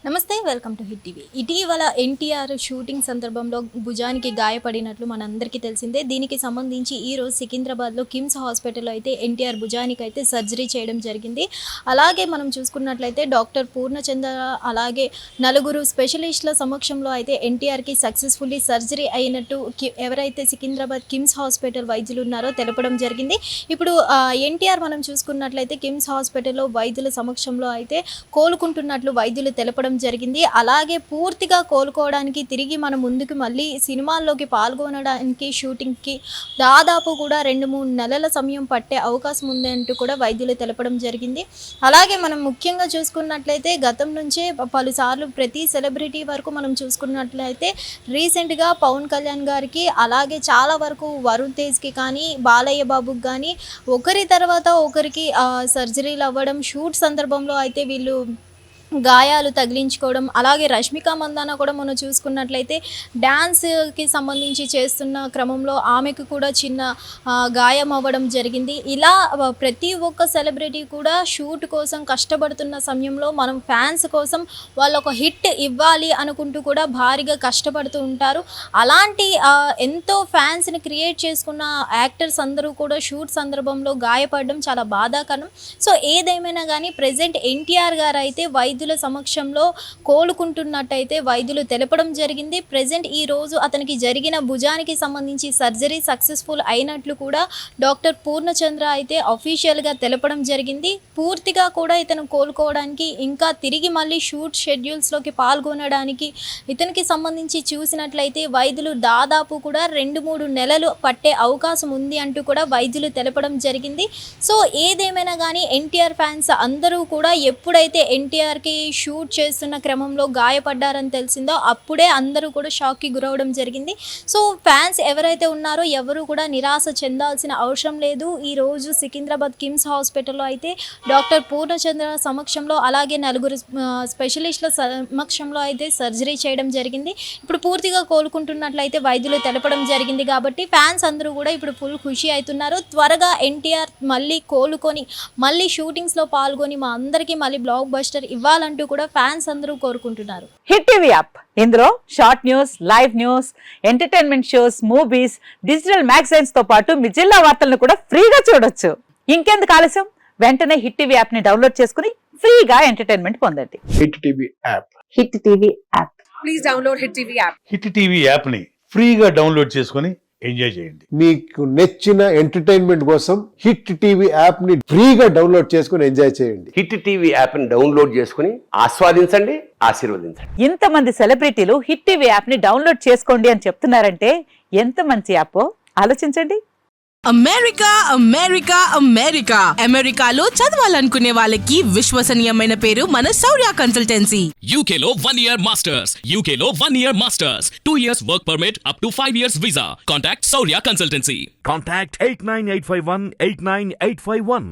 నమస్తే, welcome to hit TV. ఇటీవల NTR shooting సందర్భంలో భుజానికి గాయపడినట్లు మనందరికీ తెలిసిందే. దీనికి సంబంధించి ఈరోజు సికింద్రాబాద్లో కిమ్స్ హాస్పిటల్లో అయితే ఎన్టీఆర్ భుజానికి అయితే సర్జరీ చేయడం జరిగింది. అలాగే మనం చూసుకున్నట్లయితే డాక్టర్ పూర్ణచంద్ర అలాగే నలుగురు స్పెషలిస్టుల సమక్షంలో అయితే ఎన్టీఆర్కి సక్సెస్ఫుల్లీ సర్జరీ అయినట్టు ఎవరైతే సికింద్రాబాద్ కిమ్స్ హాస్పిటల్ వైద్యులు ఉన్నారో తెలపడం జరిగింది. ఇప్పుడు ఎన్టీఆర్ మనం చూసుకున్నట్లయితే కిమ్స్ హాస్పిటల్లో వైద్యుల సమక్షంలో అయితే కోలుకుంటున్నట్లు వైద్యులు తెలపడం జరిగింది. అలాగే పూర్తిగా కోలుకోవడానికి తిరిగి మన ముందుకు మళ్ళీ సినిమాల్లోకి పాల్గొనడానికి షూటింగ్కి దాదాపు కూడా 2-3 నెలల సమయం పట్టే అవకాశం ఉందంటూ కూడా వైద్యులు తెలపడం జరిగింది. అలాగే మనం ముఖ్యంగా చూసుకున్నట్లయితే గతం నుంచే పలుసార్లు ప్రతి సెలబ్రిటీ వరకు మనం చూసుకున్నట్లయితే రీసెంట్గా పవన్ కళ్యాణ్ గారికి అలాగే చాలా వరకు వరుణ్ తేజ్కి కానీ బాలయ్య బాబుకి కానీ ఒకరి తర్వాత ఒకరికి సర్జరీలు అవ్వడం, షూట్ సందర్భంలో అయితే వీళ్ళు గాయాలు తగిలించుకోవడం, అలాగే రష్మిక మందాన కూడా మనం చూసుకున్నట్లయితే డ్యాన్స్కి సంబంధించి చేస్తున్న క్రమంలో ఆమెకు కూడా చిన్న గాయం అవ్వడం జరిగింది. ఇలా ప్రతి ఒక్క సెలబ్రిటీ కూడా షూట్ కోసం కష్టపడుతున్న సమయంలో మనం ఫ్యాన్స్ కోసం వాళ్ళు ఒక హిట్ ఇవ్వాలి అనుకుంటూ కూడా భారీగా కష్టపడుతూ ఉంటారు. అలాంటి ఎంతో ఫ్యాన్స్ని క్రియేట్ చేసుకున్న యాక్టర్స్ అందరూ కూడా షూట్ సందర్భంలో గాయపడడం చాలా బాధాకరం. సో ఏదేమైనా కానీ ప్రజెంట్ ఎన్టీఆర్ గారు అయితే వైద్యుల సమక్షంలో కోలుకుంటున్నట్టయితే వైద్యులు తెలపడం జరిగింది. ప్రజెంట్ ఈ రోజు అతనికి జరిగిన భుజానికి సంబంధించి సర్జరీ సక్సెస్ఫుల్ అయినట్లు కూడా డాక్టర్ పూర్ణచంద్ర అయితే అఫీషియల్గా తెలపడం జరిగింది. పూర్తిగా కూడా ఇతను కోలుకోవడానికి ఇంకా తిరిగి మళ్ళీ షూట్ షెడ్యూల్స్లోకి పాల్గొనడానికి ఇతనికి సంబంధించి చూసినట్లయితే వైద్యులు దాదాపు కూడా 2-3 నెలలు పట్టే అవకాశం ఉంది అంటూ కూడా వైద్యులు తెలపడం జరిగింది. సో ఏదేమైనా కానీ ఎన్టీఆర్ ఫ్యాన్స్ అందరూ కూడా ఎప్పుడైతే ఎన్టీఆర్కి షూట్ చేస్తున్న క్రమంలో గాయపడ్డారని తెలిసిందో అప్పుడే అందరూ కూడా షాక్కి గురవడం జరిగింది. సో ఫ్యాన్స్ ఎవరైతే ఉన్నారో ఎవరు కూడా నిరాశ చెందాల్సిన అవసరం లేదు. ఈరోజు సికింద్రాబాద్ కిమ్స్ హాస్పిటల్లో అయితే డాక్టర్ పూర్ణచంద్ర సమక్షంలో అలాగే నలుగురు స్పెషలిస్టుల సమక్షంలో అయితే సర్జరీ చేయడం జరిగింది. ఇప్పుడు పూర్తిగా కోలుకుంటున్నట్లయితే వైద్యులు తెలపడం జరిగింది కాబట్టి ఫ్యాన్స్ అందరూ కూడా ఇప్పుడు ఫుల్ ఖుషి అవుతున్నారు. త్వరగా ఎన్టీఆర్ మళ్ళీ కోలుకొని మళ్ళీ షూటింగ్స్లో పాల్గొని మా అందరికీ మళ్ళీ బ్లాక్ బస్టర్ ఇవ్వాలంటూ కూడా ఫ్యాన్స్ అందరూ కోరుకుంటున్నారు. హిట్ టీవీ యాప్ ఇందులో short news, live news, entertainment shows, movies, digital magazines తో పాటు మీ జిల్లా వార్తలను కూడా ఫ్రీగా చూడొచ్చు. ఇంకెందుకు ఆలస్యం, వెంటనే హిట్ టీవీ యాప్ ని డౌన్లోడ్ చేసుకుని ఫ్రీగా ఎంటర్టైన్మెంట్ పొందండి. Hit TV app. Hit TV app. Please download hit TV app. Hit TV app ని ఫ్రీగా డౌన్లోడ్ చేసుకుని ఎంజాయ్ చేయండి. మీకు నచ్చిన ఎంటర్టైన్మెంట్ కోసం హిట్ టీవీ యాప్ ని ఫ్రీగా డౌన్లోడ్ చేసుకుని ఎంజాయ్ చేయండి. హిట్ టీవీ యాప్ ని డౌన్లోడ్ చేసుకుని ఆస్వాదించండి, ఆశీర్వదించండి. ఇంతమంది సెలబ్రిటీలు హిట్ టీవీ యాప్ ని డౌన్లోడ్ చేసుకోండి అని చెప్తున్నారంటే ఎంత మంచి యాప్ ఆలోచించండి. అమెరికా అమెరికా అమెరికా అమెరికాలో చదవాలనుకునే వాళ్ళకి విశ్వసనీయమైన పేరు మన శౌర్య కన్సల్టెన్సీ. UK లో 1 year masters, UK లో 1 year masters, 2 years work permit up to 5 years visa. Contact Saurya Consultancy. Contact 89851 89851.